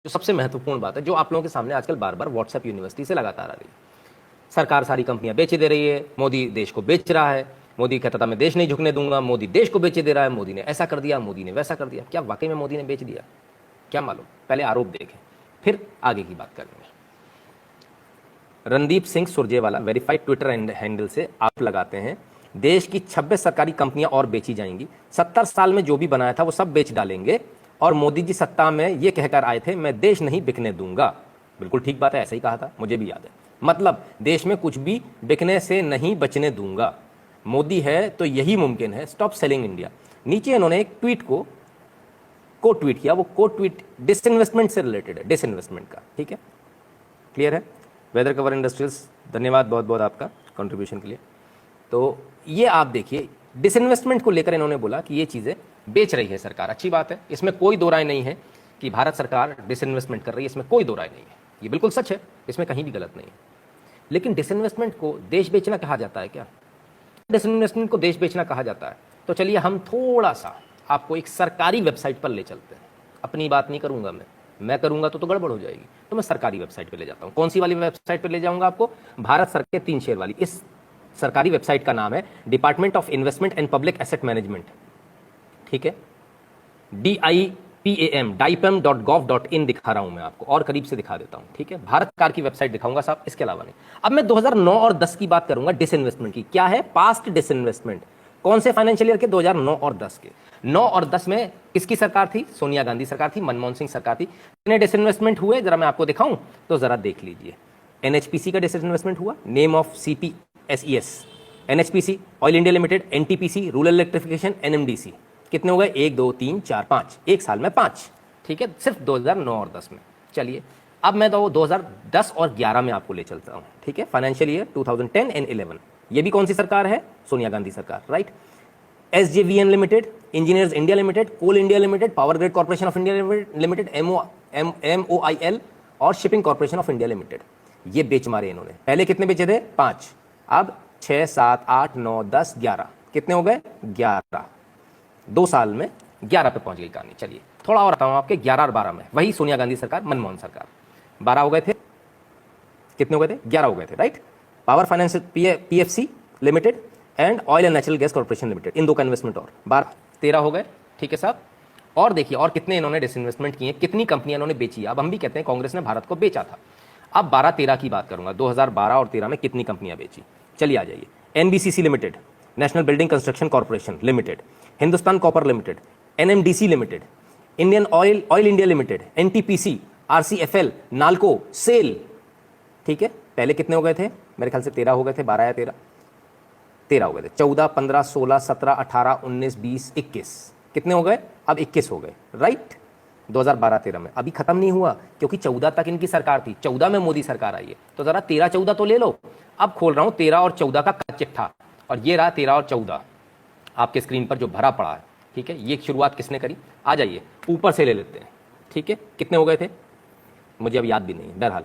जो सबसे महत्वपूर्ण बात है, जो आप लोगों के सामने आजकल बार बार व्हाट्सएप यूनिवर्सिटी से लगातार आ रही है। सरकार सारी कंपनियां बेच दे रही है, मोदी देश को बेच रहा है, मोदी कहता था मैं देश नहीं झुकने दूंगा, मोदी देश को बेचे दे रहा है, मोदी ने ऐसा कर दिया, मोदी ने वैसा कर दिया। क्या वाकई में मोदी ने बेच दिया? क्या मालूम, पहले आरोप देखें फिर आगे की बात करेंगे। Randeep Singh Surjewala verified Twitter handle से आप लगाते हैं, देश की 26 सरकारी कंपनियां और बेची जाएंगी, 70 साल में जो भी बनाया था वो सब बेच डालेंगे, और मोदी जी सत्ता में ये कहकर आए थे मैं देश नहीं बिकने दूंगा। बिल्कुल ठीक बात है, ऐसा ही कहा था, मुझे भी याद है। मतलब देश में कुछ भी बिकने से नहीं बचने दूंगा, मोदी है तो यही मुमकिन है, स्टॉप सेलिंग इंडिया। नीचे इन्होंने एक ट्वीट को ट्वीट किया, वो ट्वीट डिसइन्वेस्टमेंट से रिलेटेड है, डिसइन्वेस्टमेंट का, ठीक है, क्लियर है। वेदर कवर इंडस्ट्रियल्स, धन्यवाद बहुत बहुत आपका कंट्रीब्यूशन के लिए। तो ये आप देखिए, डिसइन्वेस्टमेंट को लेकर इन्होंने बोला कि ये चीज़ें बेच रही है सरकार, अच्छी बात है, इसमें कोई दो राय नहीं है कि भारत सरकार डिसइन्वेस्टमेंट कर रही है, इसमें कोई दो राय नहीं है, ये बिल्कुल सच है, इसमें कहीं भी गलत नहीं है। लेकिन डिसइन्वेस्टमेंट को देश बेचना कहा जाता है क्या? डिसइन्वेस्टमेंट को देश बेचना कहा जाता है तो चलिए हम थोड़ा सा आपको एक सरकारी वेबसाइट पर ले चलते हैं। अपनी बात नहीं करूंगा मैं करूंगा तो गड़बड़ हो जाएगी, तो मैं सरकारी वेबसाइट पे ले जाता हूं। कौन सी वाली वेबसाइट पे ले जाऊंगा आपको? भारत सरकार के 3 शेयर वाली। इस सरकारी वेबसाइट का नाम है department of investment and public asset management, ठीक है, DIPAM.gov.in दिखा रहा हूं मैं आपको, और करीब से दिखा देता हूं, ठीक है, भारत सरकार की वेबसाइट दिखाऊंगा साहब, इसके अलावा नहीं। अब मैं 2009 और 10 की बात करूंगा डिसइन्वेस्टमेंट की। क्या है? Past disinvestment. कौन से फाइनेंशियल ईयर के? 2009 और 10 के। 9 और 10 में किसकी सरकार थी? सोनिया गांधी सरकार थी, मनमोहन सिंह सरकार थी। कितने डिसइन्वेस्टमेंट हुए जरा मैं आपको दिखाऊं तो जरा देख लीजिए। NHPC का डिसइन्वेस्टमेंट हुआ, name of CPSES, NHPC, oil India limited, NTPC, rural electrification, NMDC। कितने हो गए? 1 2 3 4 5, एक साल में 5, ठीक है, सिर्फ 2009 और 10 में। चलिए अब मैं तो 2010 और 11 में आपको ले चलता हूं, ठीक है, फाइनेंशियल ईयर 2010 एंड 11। ये भी कौन सी सरकार है? सोनिया गांधी सरकार, right. SJVN limited, engineers India limited, coal India limited, power grid corporation of India limited, MOIL, और shipping corporation of India limited. ये बेच मारे इन्होंने। पहले कितने बेचे थे? 5, अब 6 7 8 9 10 11, कितने हो गए? 11। 2 साल में 11 पे पहुंच गई कहानी। चलिए थोड़ा और आता हूं आपके 11 और 12 में, वही सोनिया गांधी सरकार, मनमोहन सरकार। 12 हो गए थे, कितने हो गए थे? 11 हो गए थे, right. Power finance PFC limited and oil and natural gas corporation limited, इन दो का इन्वेस्टमेंट और 12 13 हो गए, ठीक है साहब। और देखिए और कितने इन्होंने डिसइन्वेस्टमेंट किए, कितनी कंपनियां इन्होंने बेची। अब हम भी कहते हैं कांग्रेस ने भारत को बेचा था। अब 12-13 की बात करूंगा, 2012 और 13 में कितनी कंपनियां बेची। चलिए आ जाइए। NBCC limited, national building construction corporation limited, Hindustan copper limited, NMDC limited, Indian oil India limited, NTPC, RCFL, NALCO, SAIL, ठीक है। पहले कितने हो गए थे? मेरे ख्याल से 13 हो गए थे, 12 या 13 हो गए थे। 14 15 16 17 18 19 20 21, कितने हो गए? अब 21 हो गए, राइट। 2012-13 में अभी खत्म नहीं हुआ, क्योंकि 14 तक इनकी सरकार थी, 14 में मोदी सरकार आई है, तो जरा 13-14 तो ले लो। अब खोल रहा हूं 13 और 14 का चिट्ठा, और ये रहा 13 और 14 आपके स्क्रीन पर जो भरा पड़ा है, ठीक है। ये शुरुआत किसने करी? आ जाइए ऊपर से ले लेते हैं, ठीक है। कितने हो गए थे मुझे अब याद भी नहीं, बहरहाल।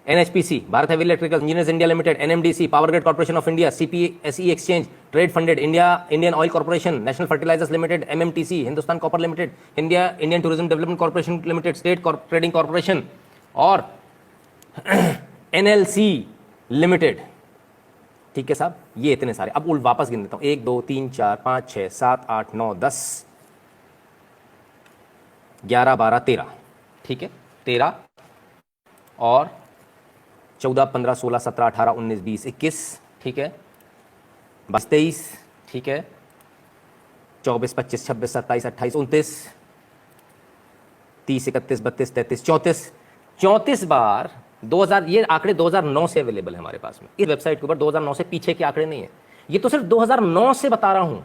NHPC, Bharat heavy electrical engineers India limited, NMDC, power grid corporation of India, CPSE exchange trade funded, Indian oil corporation, national fertilizers limited, MMTC, Hindustan copper limited, Indian tourism development corporation limited, state trading corporation, और NLC limited, ठीक है साहब। ये इतने सारे। अब उल्ट वापस गिन देता हूं, 1 2 3 4 5 6 7 8 9 10 11 12 13, ठीक है। 13 और 14 15 16 17 18 19 20 21, ठीक है। 22 23, ठीक है। 24 25 26 27 28 29 30 31 32 33 34, 34 बार 2000। ये आंकड़े 2009 से अवेलेबल है हमारे पास में इस वेबसाइट के ऊपर, 2009 से पीछे के आंकड़े नहीं है, ये तो सिर्फ 2009 से बता रहा हूं,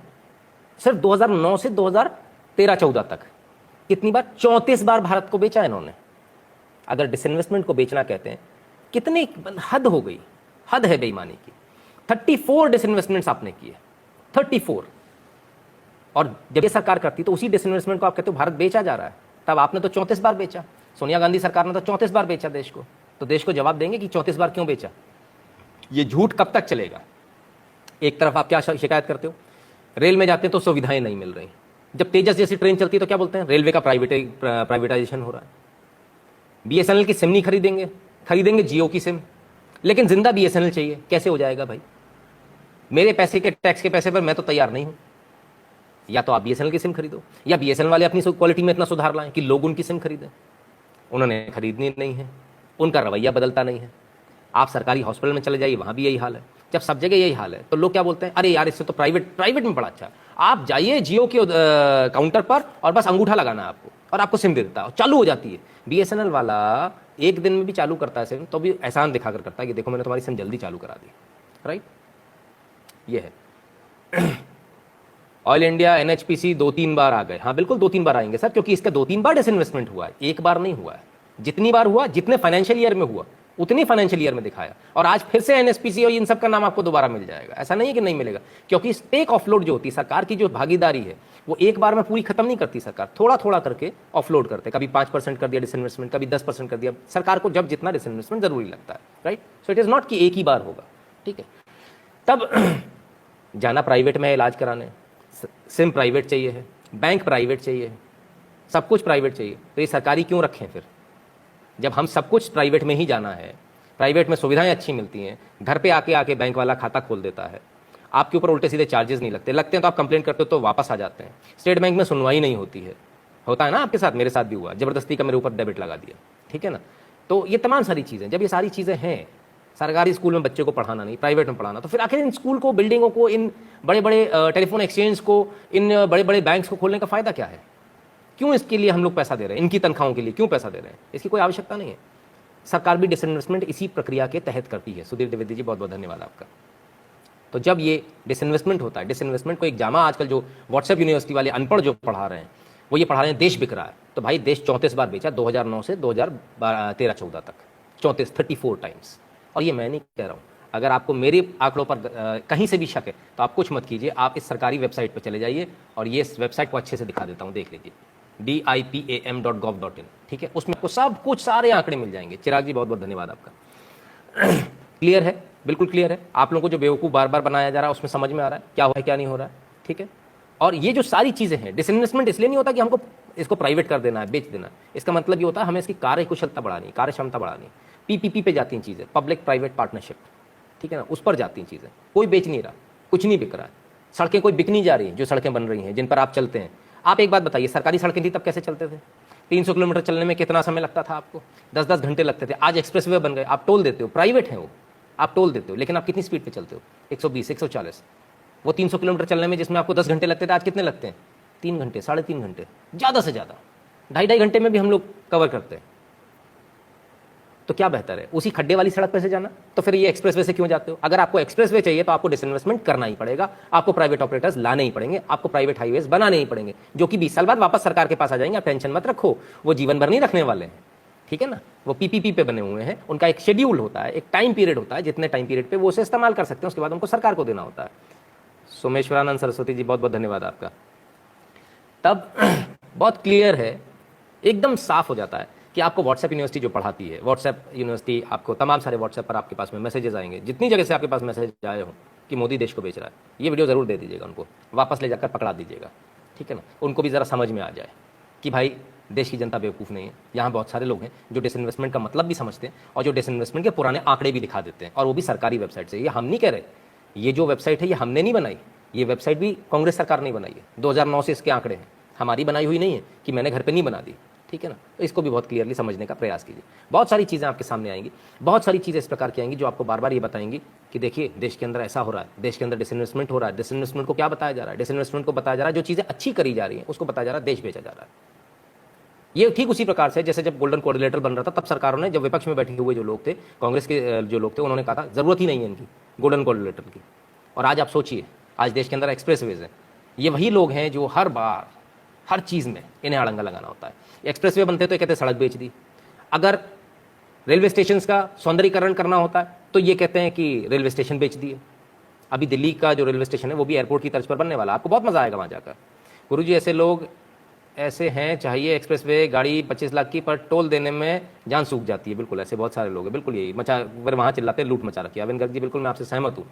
सिर्फ 2009 से 2013-14 तक। कितनी बार? 34 बार भारत को बेचा इन्होंने। अगर डिसइन्वेस्टमेंट को बेचना कहते हैं, कितनी हद हो गई, हद है बेईमानी की। 34 डिसइन्वेस्टमेंट्स आपने किए, 34। और जब ये सरकार करती तो उसी डिसइन्वेस्टमेंट को आप कहते हो भारत बेचा जा रहा है, तब आपने तो 34 बार बेचा। सोनिया गांधी सरकार ने तो 34 बार बेचा देश को, तो देश को जवाब देंगे कि 34 बार क्यों बेचा। ये झूठ कब तक चलेगा? एक तरफ आप क्या शिकायत करते हो, रेल में जाते हैं तो सुविधाएं नहीं मिल रही, जब तेजस जैसी ट्रेन चलती है तो क्या बोलते हैं? रेलवे का प्राइवेटाइजेशन हो रहा है। बीएसएनएल की सिम नहीं खरीदेंगे, खरीदेंगे जियो की सिम, लेकिन जिंदा बीएसएनएल चाहिए। कैसे हो जाएगा भाई? मेरे पैसे के टैक्स के पैसे पर मैं तो तैयार नहीं हूं। या तो आप बीएसएनएल की सिम खरीदो, या बीएसएनएल वाले अपनी क्वालिटी में इतना सुधार लाएं कि लोग उनकी सिम खरीदें। उन्होंने खरीदनी नहीं है, उनका रवैया बदलता नहीं है। आप सरकारी हॉस्पिटल में चले जाइए, वहां भी यही हाल है। जब सब जगह यही हाल है तो लोग क्या बोलते हैं, अरे यार इससे तो प्राइवेट में बड़ा अच्छा है। आप जाइए जियो के काउंटर पर और बस अंगूठा लगाना है आपको, और आपको सिम दे देता है और चालू हो जाती है। बीएसएनएल वाला एक दिन में भी चालू करता है सिम, तो भी एहसान दिखाकर करता है कि देखो मैंने तुम्हारी सिम जल्दी चालू करा दी। राइट, ये है। ऑयल इंडिया एनएचपीसी 2-3 बार आ गए। हाँ बिल्कुल 2-3 बार आएंगे सर, क्योंकि इसका 2-3 बार डिसइन्वेस्टमेंट हुआ है, एक बार नहीं हुआ है। जितनी बार हुआ, जितने फाइनेंशियल ईयर में हुआ, उतनी फाइनेंशियल ईयर में दिखाया। और आज फिर से एनएचपीसी और इन सब का नाम आपको दोबारा मिल जाएगा, ऐसा नहीं है कि नहीं मिलेगा। क्योंकि स्टेक ऑफलोड जो होती है, सरकार की जो भागीदारी है, वो एक बार में पूरी खत्म नहीं करती सरकार, थोड़ा थोड़ा करके ऑफलोड करते। कभी 5% कर दिया डिसइन्वेस्टमेंट, कभी 10% कर दिया। सरकार को जब जितना डिसइन्वेस्टमेंट जरूरी लगता है, right. So it is not कि एक ही बार होगा, ठीक है। तब जाना प्राइवेट में इलाज कराने, सिम प्राइवेट चाहिए है, बैंक प्राइवेट चाहिए है, सब कुछ प्राइवेट चाहिए, तो ये सरकारी क्यों रखें फिर? जब हम सब कुछ प्राइवेट में ही जाना है, प्राइवेट में सुविधाएं अच्छी मिलती हैं, घर पे आके आके बैंक वाला खाता खोल देता है, आपके ऊपर उल्टे सीधे चार्जेस नहीं लगते हैं तो आप कंप्लेंट करते हो तो वापस आ जाते हैं। स्टेट बैंक में सुनवाई नहीं होती है, होता है ना आपके साथ, मेरे साथ भी हुआ, जबरदस्ती का मेरे ऊपर डेबिट लगा दिया, ठीक है ना। तो ये तमाम सारी चीज़ें, जब ये सारी चीज़ें हैं, सरकारी स्कूल में बच्चे को पढ़ाना नहीं, प्राइवेट में पढ़ाना, तो फिर आखिर इन स्कूल को, बिल्डिंगों को, इन बड़े बड़े टेलीफोन एक्सचेंज को, इन बड़े बड़े बैंक्स को खोलने का फ़ायदा क्या है? क्यों इसके लिए हम लोग पैसा दे रहे हैं? इनकी तनख्वाहों के लिए क्यों पैसा दे रहे हैं? इसकी कोई आवश्यकता नहीं है। सरकार भी डिसइन्वेस्टमेंट इसी प्रक्रिया के तहत करती है। सुधीर द्विवेदी जी बहुत बहुत धन्यवाद आपका। तो जब ये डिसइन्वेस्टमेंट होता है, डिसइन्वेस्टमेंट को एक जामा आजकल जो व्हाट्सएप यूनिवर्सिटी वाले अनपढ़ जो पढ़ा रहे हैं, वो ये पढ़ा रहे हैं देश बिक रहा है। तो भाई देश 34 बार बेचा, 2009 से 2013-14 तक 34 टाइम्स। और ये मैं नहीं कह रहा हूँ, अगर आपको मेरे आंकड़ों पर कहीं से भी शक है तो आप कुछ मत कीजिए, आप इस सरकारी वेबसाइट पर चले जाइए, और ये वेबसाइट को अच्छे से दिखा देता हूँ, देख लीजिए, dipam.gov.in, ठीक है। उसमें आपको सब कुछ सारे आंकड़े मिल जाएंगे। चिराग जी बहुत बहुत धन्यवाद आपका। क्लियर है, बिल्कुल क्लियर है। आप लोगों को जो बेवकूफ़ बार बार बनाया जा रहा है उसमें समझ में आ रहा है क्या हो रहा है क्या नहीं हो रहा है, ठीक है। और ये जो सारी चीज़ें हैं, डिसइन्वेस्टमेंट इसलिए नहीं होता कि हमको इसको प्राइवेट कर देना है, बेच देना है। इसका मतलब ये होता है हमें इसकी कार्यकुशलता बढ़ानी, कार्यक्षमता बढ़ानी। पीपीपी पे जाती हैं चीज़ें, पब्लिक प्राइवेट पार्टनरशिप, ठीक है ना, उस पर जाती हैं चीज़ें। कोई बेच नहीं रहा, कुछ नहीं बिक रहा है, सड़कें कोई बिक नहीं जा रही, जो सड़कें बन रही हैं जिन पर आप चलते हैं। आप एक बात बताइए, सरकारी सड़कें थी तब कैसे चलते थे? 300 किलोमीटर चलने में कितना समय लगता था आपको? 10-10 घंटे लगते थे। आज एक्सप्रेसवे बन गए, आप टोल देते हो, प्राइवेट है वो, आप टोल देते हो, लेकिन आप कितनी स्पीड पे चलते हो? 120, 140। वो 300 किलोमीटर चलने में जिसमें आपको 10 घंटे लगते थे, आज कितने लगते हैं? 3 घंटे, 3.5 घंटे, ज़्यादा से ज़्यादा 2.5 घंटे में भी हम लोग कवर करते हैं। तो क्या बेहतर है, उसी खड्डे वाली सड़क पर से जाना? तो फिर ये एक्सप्रेसवे से क्यों जाते हो? अगर आपको एक्सप्रेसवे चाहिए तो आपको डिसइन्वेस्टमेंट करना ही पड़ेगा, आपको प्राइवेट ऑपरेटर्स लाने ही पड़ेंगे, आपको प्राइवेट हाईवेज बनाने ही पड़ेंगे, जो कि 20 साल बाद वापस सरकार के पास आ जाएंगे। आप टेंशन मत रखो, वो जीवन भर नहीं रखने वाले हैं, ठीक है ना। वो पीपीपी पे बने हुए हैं, उनका एक शेड्यूल होता है, एक टाइम पीरियड होता है, जितने टाइम पीरियड पे वो उसे इस्तेमाल कर सकते हैं, उसके बाद उनको सरकार को देना होता है। सोमेश्वरानंद सरस्वती जी बहुत बहुत धन्यवाद आपका। तब बहुत क्लियर है, एकदम साफ हो जाता है कि आपको व्हाट्सएप यूनिवर्सिटी जो पढ़ाती है, व्हाट्सएप यूनिवर्सिटी आपको तमाम सारे व्हाट्सएप पर आपके पास में मैसेजेस आएंगे, जितनी जगह से आपके पास मैसेज आए हो कि मोदी देश को बेच रहा है, ये वीडियो ज़रूर दे दीजिएगा, उनको वापस ले जाकर पकड़ा दीजिएगा, ठीक है ना। उनको भी ज़रा समझ में आ जाए कि भाई देश की जनता बेवकूफ़ नहीं है। यहाँ बहुत सारे लोग हैं जो डिसइन्वेस्टमेंट का मतलब भी समझते हैं और जो डिसइन्वेस्टमेंट के पुराने आंकड़े भी दिखा देते हैं, और वो भी सरकारी वेबसाइट से। ये हम नहीं कह रहे, ये जो वेबसाइट है ये हमने नहीं बनाई, ये वेबसाइट भी कांग्रेस सरकार नहीं बनाई है, 2009 से इसके आंकड़े हैं, हमारी बनाई हुई नहीं है कि मैंने घर पे नहीं बना दी, ठीक है ना। तो इसको भी बहुत क्लियरली समझने का प्रयास कीजिए। बहुत सारी चीज़ें आपके सामने आएंगी, बहुत सारी चीज़ें इस प्रकार की आएंगी जो आपको बार बार ये बताएंगी कि देखिए देश के अंदर ऐसा हो रहा है, देश के अंदर डिसइन्वेस्टमेंट हो रहा है। डिसइन्वेस्टमेंट को क्या बताया जा रहा है? डिसइन्वेस्टमेंट को बताया जा रहा है जो चीज़ें अच्छी करी जा रही हैं उसको बताया जा रहा है देश बेचा जा रहा है। ये ठीक उसी प्रकार से जैसे जब गोल्डन कोऑर्डिनेटर बन रहा था, तब सरकारों ने, जब विपक्ष में बैठे हुए जो लोग थे, कांग्रेस के जो लोग थे, उन्होंने कहा था जरूरत ही नहीं है इनकी गोल्डन कोऑर्डिनेटर की। और आज आप सोचिए, आज देश के अंदर एक्सप्रेसवेज हैं, ये वही लोग हैं जो हर बार हर चीज़ में इन्हें अड़ंगा लगाना होता है। एक्सप्रेसवे बनते तो ये कहते सड़क बेच दी, अगर रेलवे स्टेशन का सौंदर्यीकरण करना होता है तो ये कहते हैं कि रेलवे स्टेशन बेच दिए। अभी दिल्ली का जो रेलवे स्टेशन है वो भी एयरपोर्ट की तर्ज पर बनने वाला, आपको बहुत मजा आएगा वहाँ जाकर। गुरुजी ऐसे लोग ऐसे हैं, चाहिए एक्सप्रेसवे गाड़ी 25 लाख की, पर टोल देने में जान सूख जाती है। बिल्कुल ऐसे बहुत सारे लोग हैं, बिल्कुल यही मचा, वहाँ चिल्लाते हैं लूट मचा रखी है। अविन गर्ग जी बिल्कुल मैं आपसे सहमत हूँ।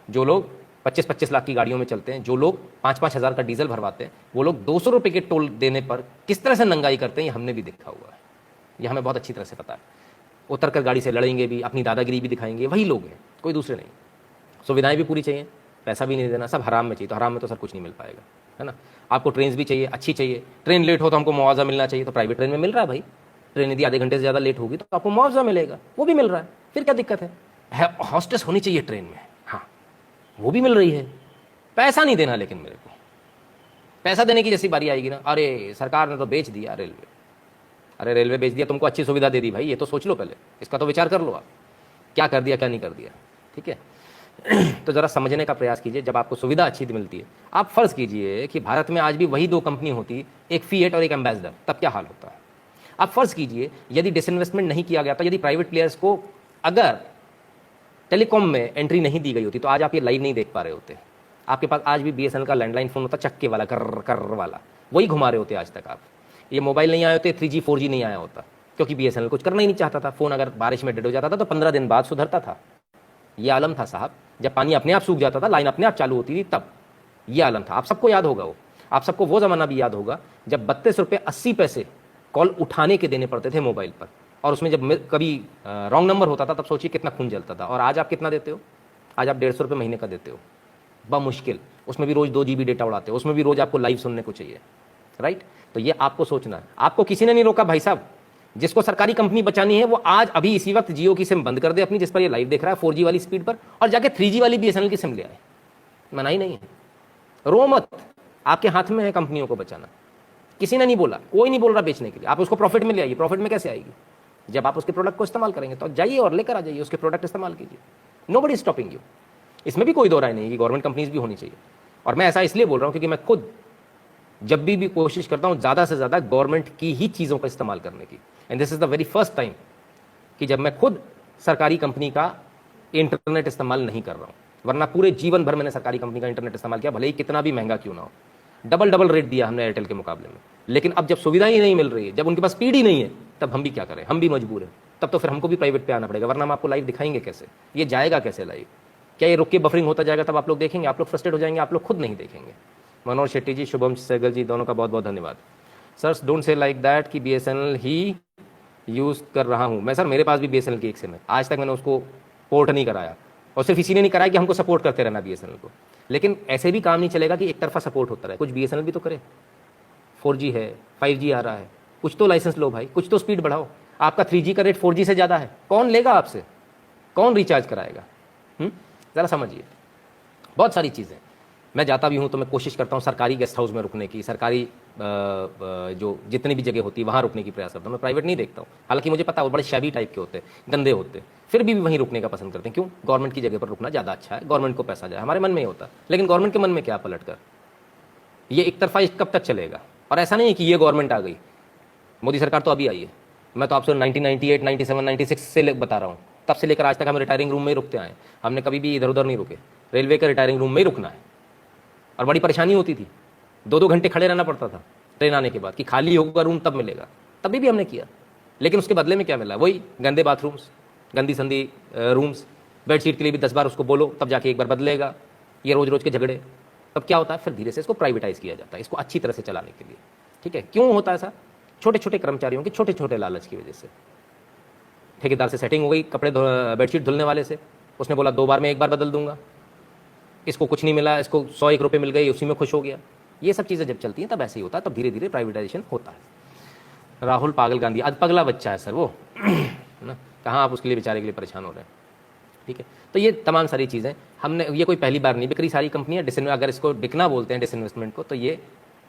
जो लोग 25-25 लाख की गाड़ियों में चलते हैं, जो लोग 5-5 हज़ार का डीजल भरवाते हैं, वो लोग 200 रुपये के टोल देने पर किस तरह से नंगाई करते हैं, ये हमने भी देखा हुआ है। ये हमें बहुत अच्छी तरह से पता है। उतर कर गाड़ी से लड़ेंगे भी, अपनी दादागिरी भी दिखाएंगे, वही लोग हैं, कोई दूसरे नहीं। सुविधाएं भी पूरी चाहिए, पैसा भी नहीं देना, सब हराम में चाहिए। तो हराम में तो सर कुछ नहीं मिल पाएगा, है ना। आपको ट्रेन भी चाहिए, अच्छी चाहिए। ट्रेन लेट हो तो हमको मुआवजा मिलना चाहिए, तो प्राइवेट ट्रेन में मिल रहा है भाई। ट्रेन यदि आधे घंटे से ज़्यादा लेट होगी तो आपको मुआवजा मिलेगा, वो भी मिल रहा है, फिर क्या दिक्कत है। हॉस्टेस होनी चाहिए ट्रेन में, हाँ वो भी मिल रही है। पैसा नहीं देना, लेकिन मेरे को पैसा देने की जैसी बारी आएगी ना, अरे सरकार ने तो बेच दिया रेलवे। अरे रेलवे बेच दिया, तुमको अच्छी सुविधा दे दी भाई, ये तो सोच लो पहले, इसका तो विचार कर लो आप, क्या कर दिया क्या नहीं कर दिया, ठीक है। तो जरा समझने का प्रयास कीजिए। जब आपको सुविधा अच्छी मिलती है, आप फर्ज कीजिए कि भारत में आज भी वही दो कंपनी होती, एक फिएट और एक एम्बेसडर, तब क्या हाल होता है। आप फर्ज कीजिए यदि डिसइन्वेस्टमेंट नहीं किया गया था, यदि प्राइवेट प्लेयर्स को अगर टेलीकॉम में एंट्री नहीं दी गई होती, तो आज आप ये लाइव नहीं देख पा रहे होते। आपके पास आज भी बीएसएनएल का लैंडलाइन फोन होता, चक्के वाला, कर कर वाला, वही घुमा रहे होते आज तक आप। ये मोबाइल नहीं आए होते, 3G 4G नहीं आया होता, क्योंकि बीएसएनएल कुछ करना ही नहीं चाहता था। फोन अगर बारिश में डेड हो जाता था तो 15 दिन बाद सुधरता था। ये आलम था साहब, जब पानी अपने आप सूख जाता था, लाइन अपने आप चालू होती थी, तब ये आलम था। आप सबको याद होगा वो, आप सबको वो जमाना भी याद होगा जब 32 रुपये 80 पैसे कॉल उठाने के देने पड़ते थे मोबाइल पर, और उसमें जब कभी रॉन्ग नंबर होता था तब सोचिए कितना खून जलता था। और आज आप कितना देते हो? आज आप 150 रुपये महीने का देते हो, मुश्किल, उसमें भी रोज 2 GB डेटा उड़ाते हो, उसमें भी रोज आपको लाइव सुनने को चाहिए, राइट। तो ये आपको सोचना है। आपको किसी ने नहीं रोका भाई साहब, जिसको सरकारी कंपनी बचानी है वो आज अभी इसी वक्त जियो की सिम बंद कर दे अपनी, जिस पर ये लाइव देख रहा है 4G वाली स्पीड पर, और जाके 3G वाली बीएसएनएल की सिम ले आए। मना ही नहीं है, रो मत, आपके हाथ में है कंपनियों को बचाना। किसी ने नहीं बोला, कोई नहीं बोल रहा बेचने के लिए। आप उसको प्रॉफिट में ले आइए। प्रॉफिट में कैसे आएगी? जब आप उसके प्रोडक्ट को इस्तेमाल करेंगे, तो जाइए और लेकर आ जाइए, उसके प्रोडक्ट इस्तेमाल कीजिए। Nobody is stopping you. इसमें भी कोई दो राय नहीं कि गवर्नमेंट कंपनीज भी होनी चाहिए। और मैं ऐसा इसलिए बोल रहा हूं क्योंकि मैं खुद जब भी कोशिश करता हूं ज़्यादा से ज़्यादा गवर्नमेंट की ही चीज़ों का इस्तेमाल करने की। And this is the very first time कि जब मैं खुद सरकारी कंपनी का इंटरनेट इस्तेमाल नहीं कर रहा हूं। वरना पूरे जीवन भर मैंने सरकारी कंपनी का इंटरनेट इस्तेमाल किया, भले ही कितना भी महंगा क्यों ना हो। डबल रेट दिया हमने एयरटेल के मुकाबले में। लेकिन अब जब सुविधा ही नहीं मिल रही है, जब उनके पास स्पीड ही नहीं है, तब हम भी क्या करें? हम भी मजबूर हैं। तब तो फिर हमको भी प्राइवेट पे आना पड़ेगा, वरना हम आपको लाइव दिखाएंगे कैसे? ये जाएगा कैसे लाइव? क्या ये रुक के बफरिंग होता जाएगा? तब आप लोग देखेंगे, आप लोग फ्रस्ट्रेट हो जाएंगे, आप लोग खुद नहीं देखेंगे। मनोज शेट्टी जी, शुभम सहगल जी, दोनों का बहुत बहुत धन्यवाद। Sir don't say like that कि बीएसएनएल ही यूज़ कर रहा हूँ मैं। सर मेरे पास भी बीएसएनएल की एक सिम है, आज तक मैंने उसको पोर्ट नहीं कराया, और सिर्फ इसी ने नहीं कराया कि हमको सपोर्ट करते रहना बीएसएनएल को। लेकिन ऐसे भी काम नहीं चलेगा कि एक तरफा सपोर्ट होता रहे, कुछ बीएसएनएल भी तो करे। 4G है, 5G आ रहा है, कुछ तो लाइसेंस लो भाई, कुछ तो स्पीड बढ़ाओ। आपका 3G का रेट 4G से ज़्यादा है, कौन लेगा आपसे? कौन रिचार्ज कराएगा? ज़रा समझिए, बहुत सारी चीज़ें। मैं जाता भी हूँ तो मैं कोशिश करता हूँ सरकारी गेस्ट हाउस में रुकने की, सरकारी जो जितनी भी जगह होती है वहाँ रुकने की प्रयास करता हूँ। मैं प्राइवेट नहीं देखता हूँ, हालांकि मुझे पता है वो बड़े शैबी टाइप के होते हैं, गंदे होते हैं, फिर भी वहीं रुकने का पसंद करते हैं। क्यों? गवर्नमेंट की जगह पर रुकना ज़्यादा अच्छा है, गवर्नमेंट को पैसा जाए, हमारे मन में ही होता है। लेकिन गवर्नमेंट के मन में क्या पलट कर? ये एक तरफा कब तक चलेगा? और ऐसा नहीं है कि ये गवर्नमेंट आ गई, मोदी सरकार तो अभी आई है। मैं तो आपसे 1998, 97, 96 से बता रहा हूँ, तब से लेकर आज तक हम रिटायरिंग रूम में ही रुकते आए। हमने कभी भी इधर उधर नहीं रुके, रेलवे के रिटायरिंग रूम में ही रुकना है। और बड़ी परेशानी होती थी, 2-2 घंटे खड़े रहना पड़ता था ट्रेन आने के बाद कि खाली होगा रूम तब मिलेगा। तभी भी हमने किया, लेकिन उसके बदले में क्या मिला? वही गंदे बाथरूम्स, गंदी संदी रूम्स। बेडशीट के लिए भी 10 बार उसको बोलो तब जाके एक बार बदलेगा। ये रोज रोज के झगड़े। तब क्या होता है? फिर धीरे से इसको प्राइवेटाइज किया जाता है, इसको अच्छी तरह से चलाने के लिए। ठीक है, क्यों होता है ऐसा? छोटे छोटे कर्मचारियों के छोटे छोटे लालच की वजह से। ठेकेदार से सेटिंग हो गई कपड़े बेडशीट धुलने वाले से, उसने बोला 2 बार में 1 बार बदल दूंगा। इसको कुछ नहीं मिला, इसको 101 रुपये मिल गए, उसी में खुश हो गया। ये सब चीज़ें जब चलती हैं तब ऐसे ही होता है, तब धीरे धीरे प्राइवेटाइजेशन होता है। राहुल पागल गांधी, आज पगला बच्चा है सर वो ना, कहाँ आप उसके लिए बेचारे के लिए परेशान हो रहे हैं। ठीक है, तो ये तमाम सारी चीज़ें हमने, ये कोई पहली बार नहीं बिक रही सारी कंपनियां अगर इसको बिकना बोलते हैं डिसइन्वेस्टमेंट को, तो ये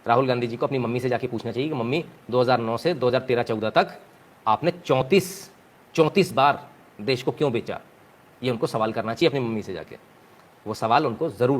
राहुल गांधी जी को अपनी मम्मी से जाके पूछना चाहिए कि मम्मी 2009 से 2013-14 तक आपने 34 बार देश को क्यों बेचा? ये उनको सवाल करना चाहिए अपनी मम्मी से जाके। वो सवाल उनको ज़रूर